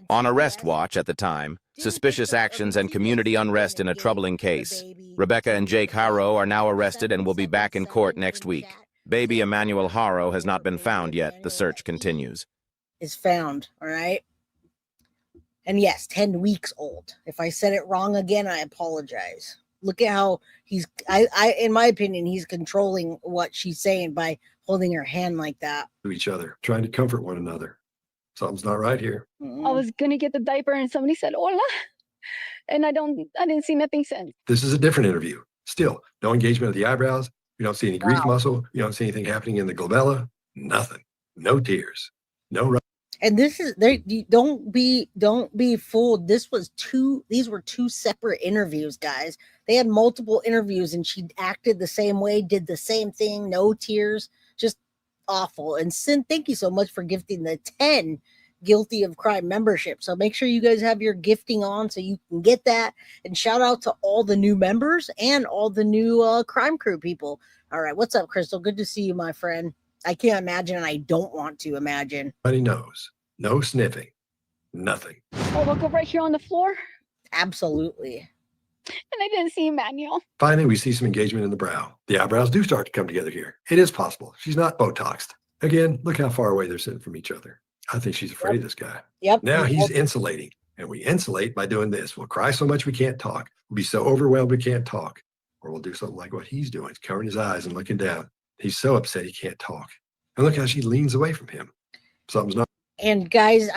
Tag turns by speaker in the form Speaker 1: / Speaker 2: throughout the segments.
Speaker 1: On arrest watch at the time, suspicious actions and community unrest in a troubling case. Rebecca and Jake Haro are now arrested and will be back in court next week. Baby Emmanuel Haro has not been found yet. The search continues.
Speaker 2: Is found, all right? And yes, 10 weeks old. If I said it wrong again, I apologize. Look at how he's, in my opinion, he's controlling what she's saying by holding her hand like that.
Speaker 3: To each other, trying to comfort one another. Something's not right here.
Speaker 4: I was gonna get the diaper and somebody said hola, and I didn't see nothing since.
Speaker 3: This is a different interview. Still, no engagement of the eyebrows. You don't see any grief muscle. You don't see anything happening in the glabella. Nothing. No tears. No.
Speaker 2: And this is there. Don't be fooled. These were two separate interviews, guys. They had multiple interviews, and she acted the same way, did the same thing. No tears, just awful. And Sin, thank you so much for gifting the 10 guilty of crime membership. So make sure you guys have your gifting on so you can get that. And shout out to all the new members and all the new crime crew people. All right, what's up, Crystal? Good to see you, my friend. I can't imagine, and I don't want to imagine.
Speaker 3: Nobody knows. No sniffing. Nothing.
Speaker 4: I woke up right here on the floor.
Speaker 2: Absolutely.
Speaker 4: And I didn't see Emmanuel.
Speaker 3: Finally, we see some engagement in the brow. The eyebrows do start to come together here. It is possible. She's not Botoxed. Again, look how far away they're sitting from each other. I think she's afraid of this guy.
Speaker 2: Yep.
Speaker 3: Now he's insulating. And we insulate by doing this. We'll cry so much we can't talk. We'll be so overwhelmed we can't talk. Or we'll do something like what he's doing, covering his eyes and looking down. He's so upset he can't talk. And look how she leans away from him. Something's not.
Speaker 2: And guys,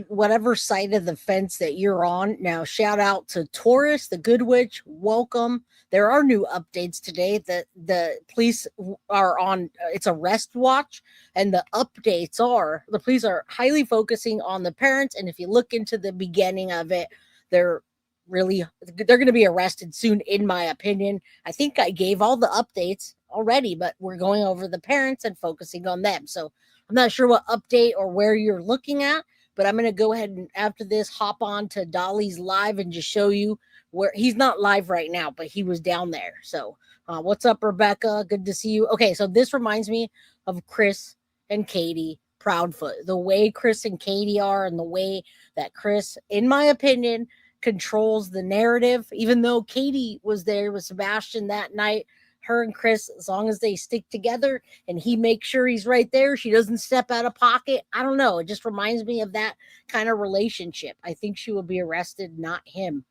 Speaker 2: whatever side of the fence that you're on, now shout out to Taurus, the Good Witch. Welcome. There are new updates today that the police are on. It's arrest watch, and the updates are the police are highly focusing on the parents. And if you look into the beginning of it, they're going to be arrested soon, in my opinion. I think I gave all the updates already, but we're going over the parents and focusing on them. So I'm not sure what update or where you're looking at, but I'm going to go ahead and after this hop on to Dolly's live and just show you where he's not live right now, but he was down there. So what's up, Rebecca? Good to see you. Okay, so this reminds me of Chris and Katie Proudfoot. The way Chris and Katie are and the way that Chris, in my opinion, controls the narrative. Even though Katie was there with Sebastian that night, her and Chris, as long as they stick together and he makes sure he's right there, she doesn't step out of pocket. I don't know. It just reminds me of that kind of relationship. I think she will be arrested, not him.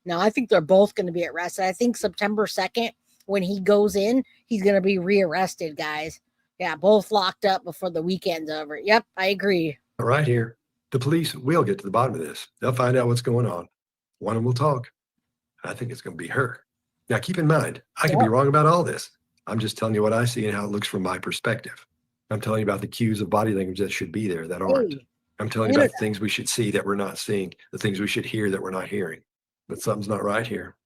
Speaker 2: Now, I think they're both going to be arrested. I think September 2nd, when he goes in, he's going to be rearrested, guys. Yeah, both locked up before the weekend's over. Yep, I agree.
Speaker 3: Right here. The police will get to the bottom of this. They'll find out what's going on. One of them will talk. I think it's going to be her. Now, keep in mind, I can be wrong about all this. I'm just telling you what I see and how it looks from my perspective. I'm telling you about the cues of body language that should be there that aren't. I'm telling you about the things we should see that we're not seeing, the things we should hear that we're not hearing. But something's not right here.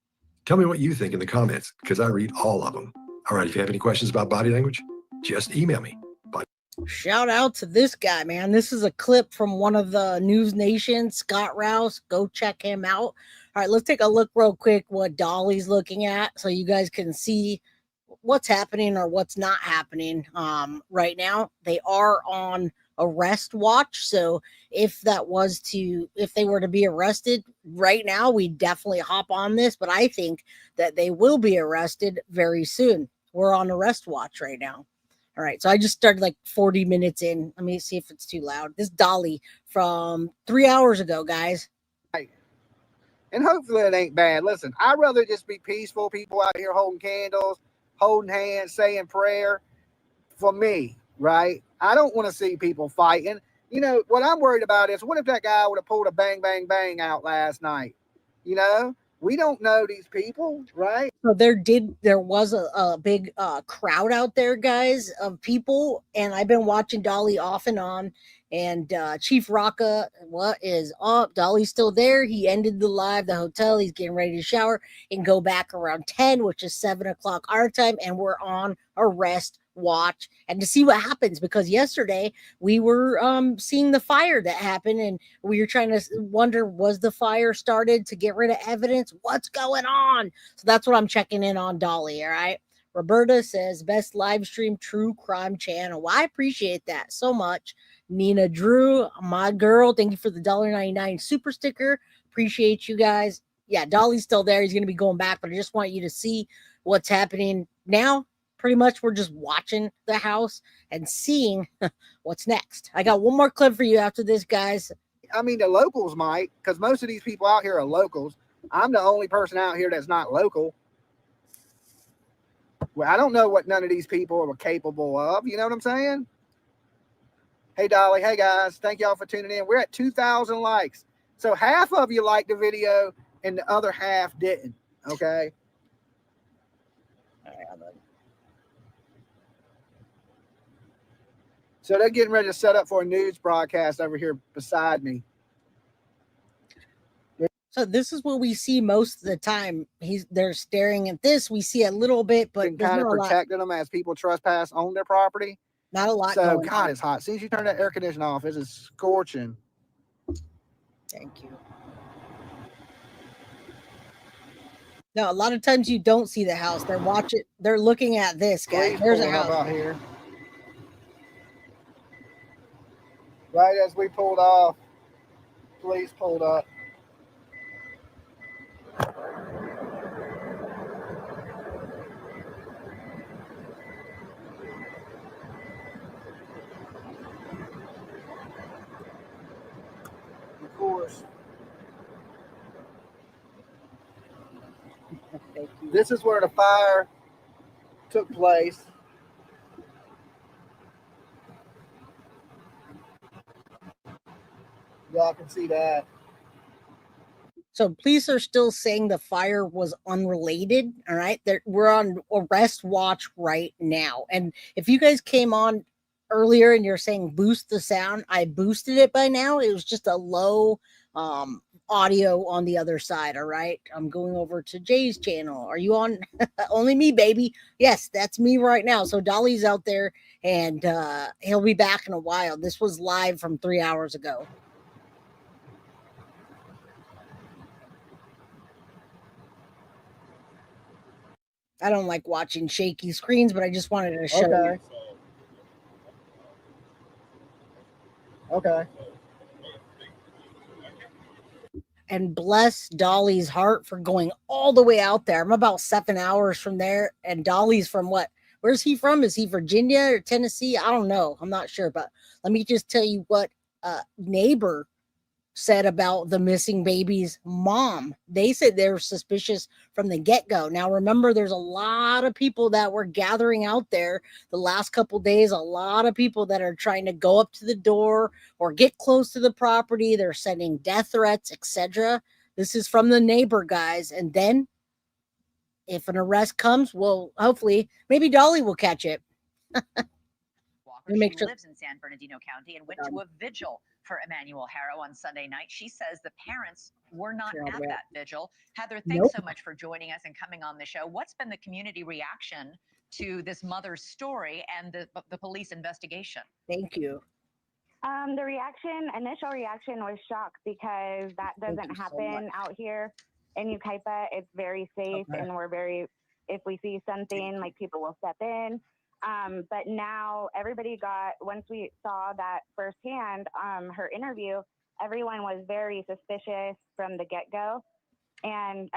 Speaker 3: Tell me what you think in the comments, because I read all of them. All right, if you have any questions about body language, just email me. Bye.
Speaker 2: Shout out to this guy, man. This is a clip from one of the News Nation, Scott Rouse. Go check him out. All right, let's take a look real quick what Dolly's looking at so you guys can see what's happening or what's not happening right now. They are on arrest watch. So if they were to be arrested right now, we definitely hop on this. But I think that they will be arrested very soon. We're on arrest watch right now. All right, so I just started like 40 minutes in. Let me see if it's too loud. This Dolly from 3 hours ago, guys.
Speaker 5: And hopefully it ain't bad. Listen, I'd rather just be peaceful. People out here holding candles, holding hands, saying prayer for me, right? I don't want to see people fighting. You know, what I'm worried about is what if that guy would have pulled a bang, bang, bang out last night? You know, we don't know these people, right?
Speaker 2: So there was a big crowd out there, guys, of people. And I've been watching Dolly off and on. And Chief Rocca, what is up? Dolly's still there. He ended the hotel. He's getting ready to shower and go back around 10, which is 7 o'clock our time. And we're on arrest watch and to see what happens, because yesterday we were seeing the fire that happened and we were trying to wonder, was the fire started to get rid of evidence? What's going on? So that's what I'm checking in on Dolly. All right. Roberta says best live stream true crime channel. Well, I appreciate that so much. Nina Drew, my girl, thank you for the $1.99 super sticker. Appreciate you guys. Yeah, Dolly's still there. He's going to be going back, but I just want you to see what's happening now. Pretty much we're just watching the house and seeing what's next. I got one more clip for you after this, guys.
Speaker 5: I mean, the locals might, because most of these people out here are locals. I'm the only person out here that's not local. Well, I don't know what none of these people are capable of. You know what I'm saying? Hey, Dolly. Hey, guys. Thank y'all for tuning in. We're at 2,000 likes. So half of you liked the video and the other half didn't. Okay. So they're getting ready to set up for a news broadcast over here beside me.
Speaker 2: So this is what we see most of the time. They're staring at this. We see a little bit, but
Speaker 5: kind of protecting them as people trespass on their property.
Speaker 2: Not a lot.
Speaker 5: So God, it's hot. As soon as you turn that air conditioner off, it's just scorching.
Speaker 2: Thank you. No, a lot of times you don't see the house. They're watching. They're looking at this guy. There's a house
Speaker 5: out here. Right as we pulled off, police pulled up. Of course. This is where the fire took place. Y'all can see that.
Speaker 2: So police are still saying the fire was unrelated. All right. We're on arrest watch right now. And if you guys came on earlier and you're saying boost the sound, I boosted it by now. It was just a low audio on the other side. All right. I'm going over to Jay's channel. Are you on? Only me, baby. Yes, that's me right now. So Dolly's out there and he'll be back in a while. This was live from 3 hours ago. I don't like watching shaky screens, but I just wanted to show you.
Speaker 5: Okay.
Speaker 2: And bless Dolly's heart for going all the way out there. I'm about 7 hours from there, and Dolly's from what? Where's he from? Is he Virginia or Tennessee? I don't know. I'm not sure, but let me just tell you what neighbor said about the missing baby's mom. They said they were suspicious from the get-go. Now, remember, there's a lot of people that were gathering out there the last couple days, a lot of people that are trying to go up to the door or get close to the property. They're sending death threats, etc. This is from the neighbor, guys. And then if an arrest comes, well, hopefully, maybe Dolly will catch it.
Speaker 6: She lives in San Bernardino County and went to a vigil for Emmanuel Haro on Sunday night. She says the parents were not at that vigil. Heather, thanks so much for joining us and coming on the show. What's been the community reaction to this mother's story and the police investigation?
Speaker 2: Thank you.
Speaker 7: The initial reaction was shock because that doesn't happen out here in Ukaipa. It's very safe and if we see something, like people will step in. But now everybody once we saw that firsthand, her interview, everyone was very suspicious from the get-go. And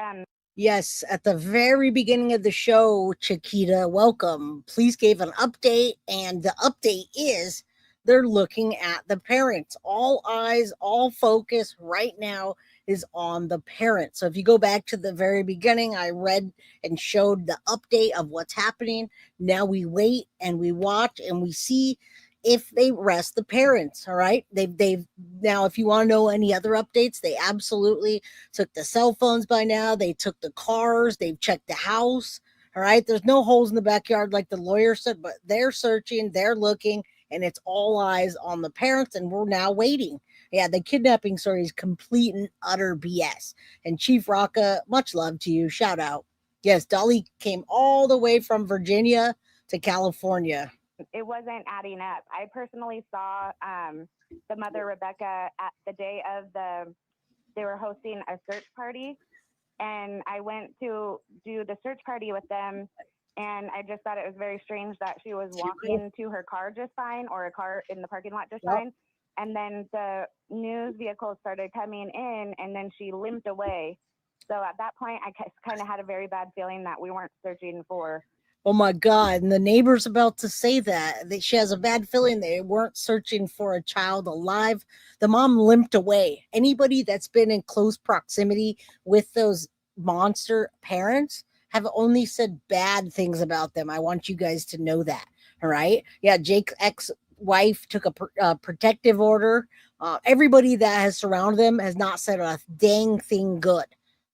Speaker 2: yes, at the very beginning of the show, Chiquita, welcome. Police gave an update, and the update is they're looking at the parents. All eyes, all focus right now is on the parents. So if you go back to the very beginning, I read and showed the update of what's happening. Now we wait and we watch and we see if they arrest the parents. All right. They've now, if you want to know any other updates, they absolutely took the cell phones by now. They took the cars. They've checked the house. All right. There's no holes in the backyard like the lawyer said, but they're searching, they're looking, and it's all eyes on the parents. And we're now waiting. Yeah, the kidnapping story is complete and utter BS. And Chief Rocca, much love to you. Shout out. Yes, Dolly came all the way from Virginia to California.
Speaker 7: It wasn't adding up. I personally saw the mother, Rebecca, at the day of they were hosting a search party. And I went to do the search party with them. And I just thought it was very strange that she was walking to her car just fine, or a car in the parking lot just fine. And then the news vehicles started coming in, and then she limped away. So at that point, I kind of had a very bad feeling that we weren't searching for.
Speaker 2: Oh my God. And the neighbor's about to say that she has a bad feeling they weren't searching for a child alive. The mom limped away. Anybody that's been in close proximity with those monster parents have only said bad things about them. I want you guys to know that. All right. Yeah. Jake's ex-wife took a protective order. Everybody that has surrounded them has not said a dang thing good.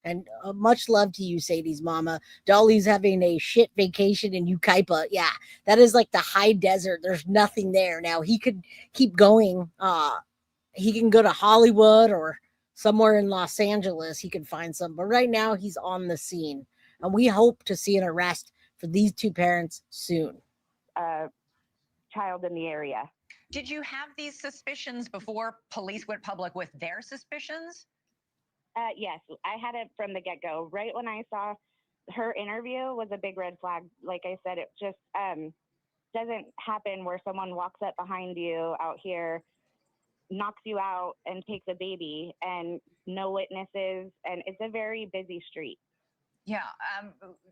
Speaker 2: And much love to you, Sadie's mama. Dolly's having a shit vacation in Ukaipa. Yeah, that is like the high desert. There's nothing there. Now he could keep going. He can go to Hollywood or somewhere in Los Angeles. He could find some. But right now he's on the scene. And we hope to see an arrest for these two parents soon.
Speaker 7: Child in the area.
Speaker 6: Did you have these suspicions before police went public with their suspicions?
Speaker 7: Yes, I had it from the get-go. Right when I saw her interview was a big red flag. Like I said, it just doesn't happen where someone walks up behind you out here, knocks you out, and takes a baby, and no witnesses, and it's a very busy street.
Speaker 6: Yeah.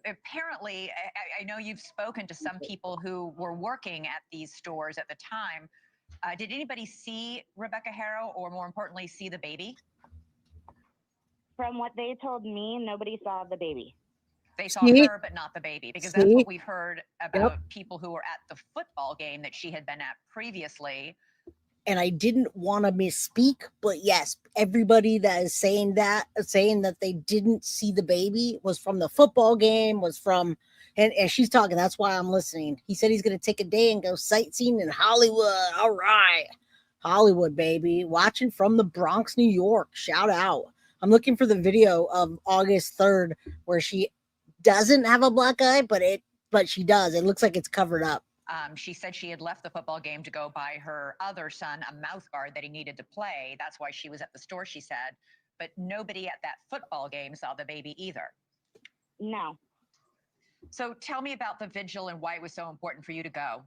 Speaker 6: Apparently, I know you've spoken to some people who were working at these stores at the time. Did anybody see Rebecca Haro, or more importantly, see the baby?
Speaker 7: From what they told me, nobody saw the baby.
Speaker 6: They saw her, but not the baby, because that's what we've heard about people who were at the football game that she had been at previously.
Speaker 2: And I didn't want to misspeak, but yes, everybody that is saying that they didn't see the baby was from the football game, was from, and she's talking. That's why I'm listening. He said he's going to take a day and go sightseeing in Hollywood. All right. Hollywood, baby. Watching from the Bronx, New York. Shout out. I'm looking for the video of August 3rd where she doesn't have a black eye, but she does. It looks like it's covered up.
Speaker 6: She said she had left the football game to go buy her other son a mouth guard that he needed to play. That's why she was at the store, she said. But nobody at that football game saw the baby either.
Speaker 7: No.
Speaker 6: So tell me about the vigil and why it was so important for you to go.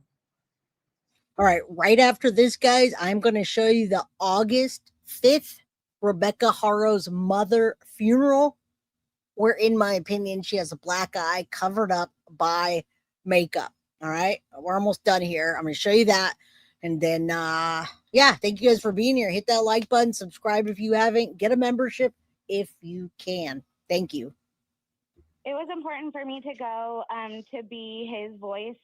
Speaker 2: All right. Right after this, guys, I'm going to show you the August 5th Rebecca Haro's mother funeral, where, in my opinion, she has a black eye covered up by makeup. All right, we're almost done here. I'm going to show you that. And then, yeah, thank you guys for being here. Hit that like button, subscribe if you haven't, get a membership if you can. Thank you.
Speaker 7: It was important for me to go to be his voice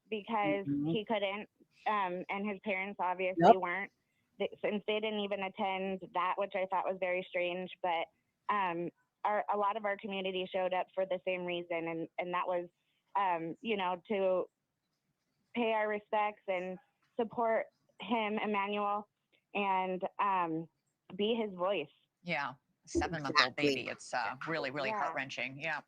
Speaker 7: because he couldn't, and his parents obviously weren't, since they didn't even attend that, which I thought was very strange. But a lot of our community showed up for the same reason, and that was, you know, to pay our respects and support him, Emmanuel, and be his voice.
Speaker 6: Yeah, 7-month-old baby. It's really, really heart-wrenching. Yeah.